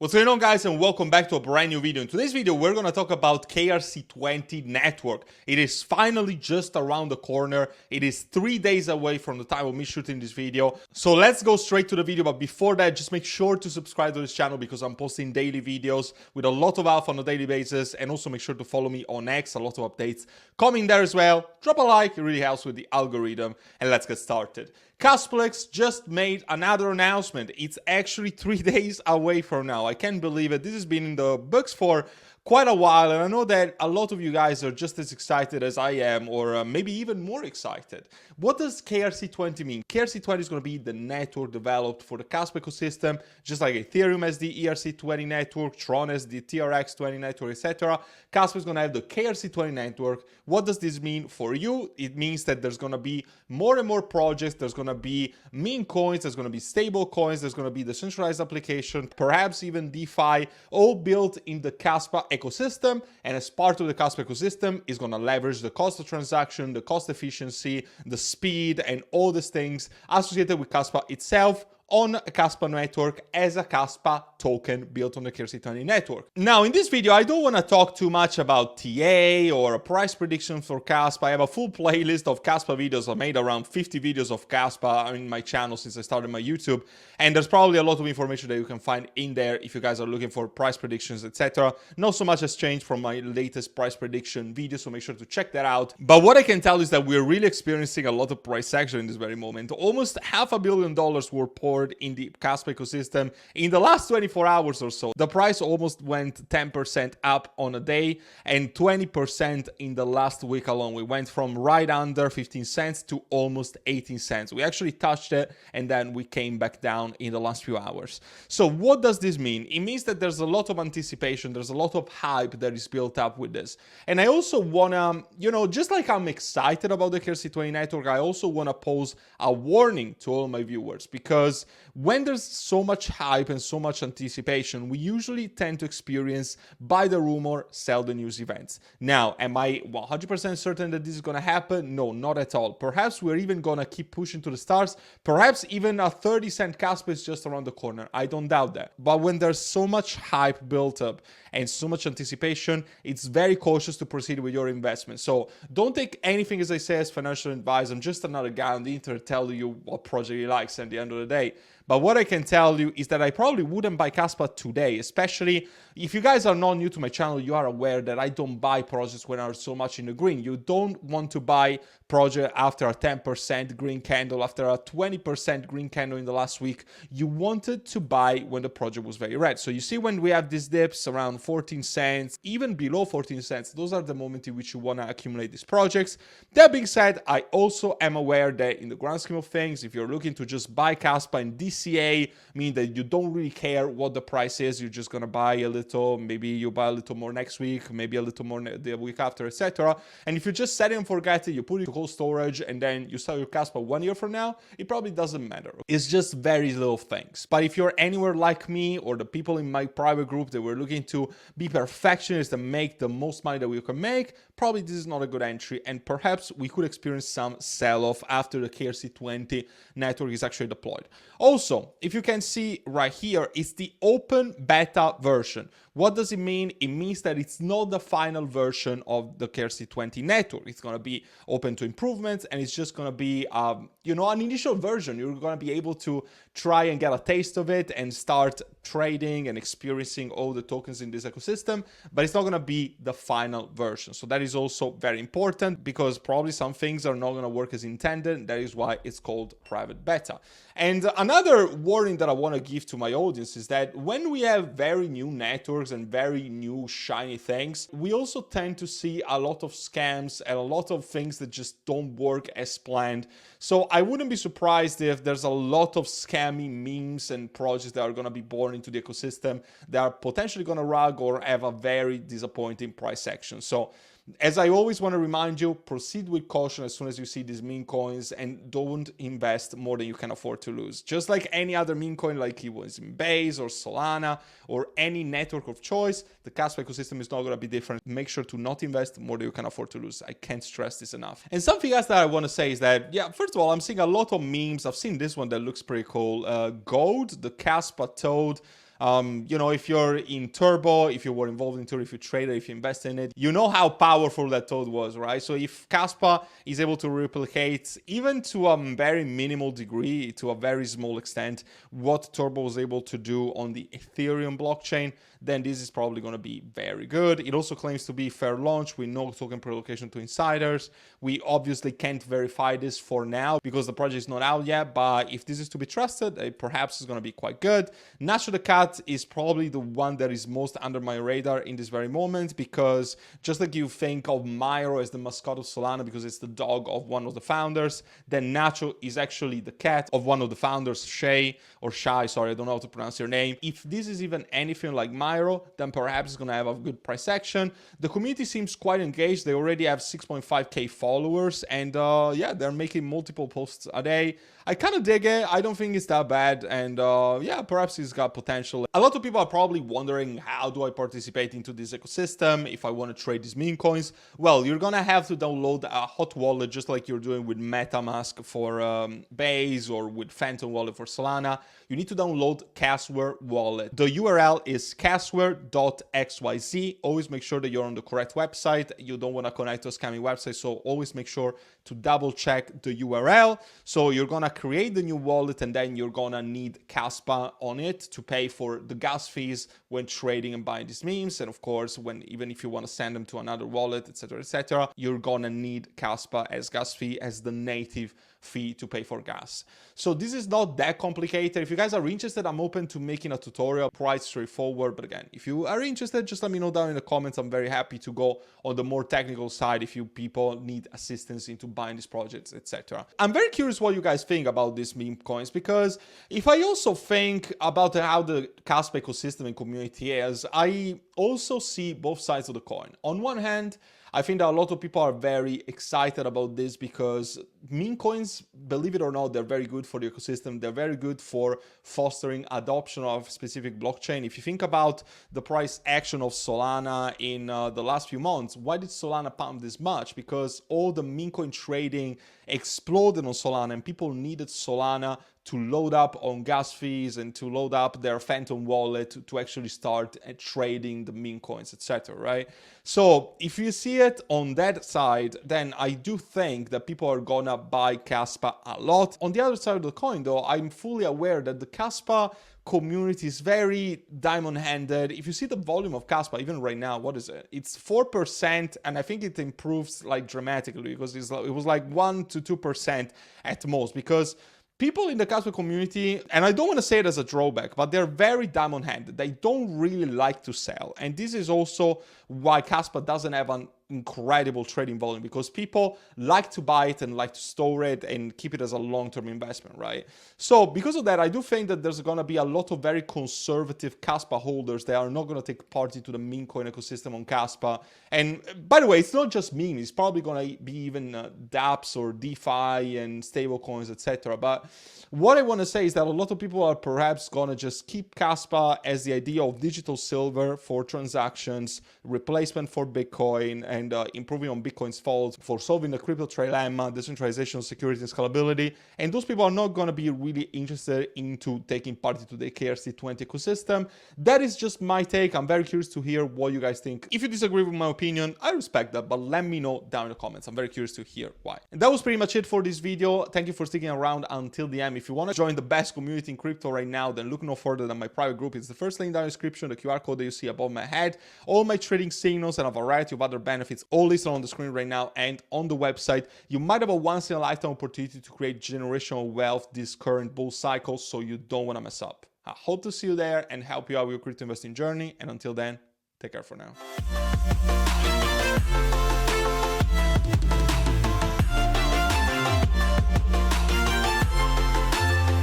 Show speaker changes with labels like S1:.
S1: What's going on, guys, and welcome back to a brand new video. In today's video, we're going to talk about KRC20 network. It is finally just around the corner. It is 3 days away from the time of me shooting this video. So let's go straight to the video. But before that, just make sure to subscribe to this channel because I'm posting daily videos with a lot of alpha on a daily basis. And also make sure to follow me on X, a lot of updates coming there as well. Drop a like, it really helps with the algorithm. And let's get started. Kaspa just made another announcement. It's actually 3 days away from now. I can't believe it. This has been in the books for quite a while, and I know that a lot of you guys are just as excited as I am, or maybe even more excited. What does KRC20 mean? KRC20 is going to be the network developed for the Kaspa ecosystem, just like Ethereum has the ERC20 network, Tron has the TRX20 network, etc. Kaspa is going to have the KRC20 network. What does this mean for you? It means that there's going to be more and more projects. There's going to be meme coins, there's going to be stable coins, there's going to be decentralized application, perhaps even DeFi, all built in the Kaspa ecosystem. And as part of the Kaspa ecosystem is going to leverage the cost of transaction, the cost efficiency, the speed, and all these things associated with Kaspa itself on a Kaspa network as a Kaspa token built on the KRC20 network. Now, in this video, I don't want to talk too much about TA or a price prediction for Kaspa. I have a full playlist of Kaspa videos. I made around 50 videos of Kaspa in my channel since I started my YouTube. And there's probably a lot of information that you can find in there if you guys are looking for price predictions, etc. Not so much has changed from my latest price prediction video, so make sure to check that out. But what I can tell is that we're really experiencing a lot of price action in this very moment. Almost $500 million were poured in the Kaspa ecosystem in the last 24 hours or so. The price almost went 10% up on a day and 20% in the last week alone. We went from right under 15 cents to almost 18 cents. We actually touched it and then we came back down in the last few hours. So what does this mean? It means that there's a lot of anticipation, there's a lot of hype that is built up with this. And I also wanna, just like I'm excited about the KRC20 network, I also wanna pose a warning to all my viewers, because when there's so much hype and so much anticipation, we usually tend to experience buy the rumor, sell the news events. Now, am I 100% certain that this is going to happen? No, not at all. Perhaps we're even going to keep pushing to the stars. Perhaps even a 30-cent Kaspa is just around the corner. I don't doubt that. But when there's so much hype built up and so much anticipation, it's very cautious to proceed with your investment. So don't take anything as I say as financial advice. I'm just another guy on the internet telling you what project he likes at the end of the day. But what I can tell you is that I probably wouldn't buy Kaspa today, especially if you guys are not new to my channel, you are aware that I don't buy projects when are so much in the green. You don't want to buy project after a 10% green candle, after a 20% green candle in the last week. You wanted to buy when the project was very red. So you see when we have these dips around 14 cents, even below 14 cents, those are the moments in which you want to accumulate these projects. That being said, I also am aware that in the grand scheme of things, if you're looking to just buy Kaspa and DCA, meaning that you don't really care what the price is, you're just going to buy a little, maybe you buy a little more next week, maybe a little more the week after, etc. And if you just set it and forget it, you put it to cold storage and then you sell your Kaspa 1 year from now, it probably doesn't matter. It's just very little things. But if you're anywhere like me or the people in my private group that were looking to be perfectionists and make the most money that we can make, probably this is not a good entry, and perhaps we could experience some sell-off after the KRC20 network is actually deployed. Also, if you can see right here, it's the open beta version. What does it mean? It means that it's not the final version of the KRC20 network. It's going to be open to improvements, and it's just going to be, an initial version. You're going to be able to try and get a taste of it and start trading and experiencing all the tokens in this ecosystem, but it's not going to be the final version. So that is also very important, because probably some things are not going to work as intended. That is why it's called private beta. And another warning that I want to give to my audience is that when we have very new networks and very new shiny things, we also tend to see a lot of scams and a lot of things that just don't work as planned. So I wouldn't be surprised if there's a lot of scammy memes and projects that are going to be born into the ecosystem that are potentially going to rug or have a very disappointing price action. So as I always want to remind you, proceed with caution as soon as you see these meme coins, and don't invest more than you can afford to lose. Just like any other meme coin, like it was in Base or Solana or any network of choice, the Kaspa ecosystem is not going to be different. Make sure to not invest more than you can afford to lose. I can't stress this enough. And something else that I want to say is that, yeah, first of all, I'm seeing a lot of memes. I've seen this one that looks pretty cool. Gold, the Kaspa toad. You know, if you're in Turbo, if you were involved in Turbo, if you traded, if you invest in it, you know how powerful that toad was, right? So if Kaspa is able to replicate, even to a very minimal degree, to a very small extent, what Turbo was able to do on the Ethereum blockchain, then this is probably going to be very good. It also claims to be fair launch with no token pre-allocation to insiders. We obviously can't verify this for now because the project is not out yet, but if this is to be trusted, it perhaps is going to be quite good. Nacho the Cat is probably the one that is most under my radar in this very moment, because just like you think of Myro as the mascot of Solana because it's the dog of one of the founders, then Nacho is actually the cat of one of the founders, Shai, sorry, I don't know how to pronounce your name. If this is even anything like Myro, then perhaps it's going to have a good price action. The community seems quite engaged. They already have 6.5k followers, and yeah, they're making multiple posts a day. I kind of dig it. I don't think it's that bad, and yeah, perhaps it's got potential. A lot of people are probably wondering, how do I participate into this ecosystem if I want to trade these meme coins? Well, you're gonna have to download a hot wallet, just like you're doing with MetaMask for Base or with Phantom Wallet for Solana. You need to download Casware Wallet. The URL is casware.xyz. Always make sure that you're on the correct website. You don't want to connect to a scamming website, so always make sure to double check the URL. So you're gonna create the new wallet, and then you're gonna need Kaspa on it to pay for the gas fees when trading and buying these memes. And of course, even if you want to send them to another wallet, etc., you're gonna need Kaspa as gas fee, as the native fee to pay for gas. So this is not that complicated. If you guys are interested, I'm open to making a tutorial, quite straightforward. But again, if you are interested, just let me know down in the comments. I'm very happy to go on the more technical side if you people need assistance into buying these projects, etc. I'm very curious what you guys think about these meme coins, because if I also think about how the Kaspa ecosystem and community is, I also see both sides of the coin. On one hand, I think that a lot of people are very excited about this because meme coins, believe it or not, they're very good for the ecosystem. They're very good for fostering adoption of specific blockchain. If you think about the price action of Solana in the last few months, why did Solana pump this much? Because all the meme coin trading exploded on Solana, and people needed Solana to load up on gas fees and to load up their Phantom wallet to actually start trading the meme coins, etc., right? So if you see it on that side, then I do think that people are gonna buy Kaspa a lot. On the other side of the coin, though, I'm fully aware that the Kaspa community is very diamond-handed. If you see the volume of Kaspa, even right now, what is it? It's 4%, and I think it improves like dramatically, because it was like 1 to 2% at most, because people in the Kaspa community, and I don't want to say it as a drawback, but they're very diamond-handed. They don't really like to sell. And this is also why Kaspa doesn't have an incredible trading volume, because people like to buy it and like to store it and keep it as a long-term investment, right? So because of that, I do think that there's going to be a lot of very conservative Kaspa holders that are not going to take part into the meme coin ecosystem on Kaspa. And by the way, it's not just memes. It's probably going to be even dApps or DeFi and stable coins, etc. But what I want to say is that a lot of people are perhaps going to just keep Kaspa as the idea of digital silver for transactions, replacement for Bitcoin, and improving on Bitcoin's faults, for solving the crypto trilemma, decentralization, security, and scalability. And those people are not going to be really interested into taking part into the KRC20 ecosystem. That is just my take. I'm very curious to hear what you guys think. If you disagree with my opinion, I respect that, but let me know down in the comments. I'm very curious to hear why. And that was pretty much it for this video. Thank you for sticking around until the end. If you want to join the best community in crypto right now, then look no further than my private group. It's the first link down in the description, the QR code that you see above my head. All my trading signals and a variety of other benefits all listed on the screen right now and on the website. You might have a once-in-a-lifetime opportunity to create generational wealth this current bull cycle, so you don't want to mess up. I hope to see you there and help you out with your crypto investing journey. And until then, take care for now.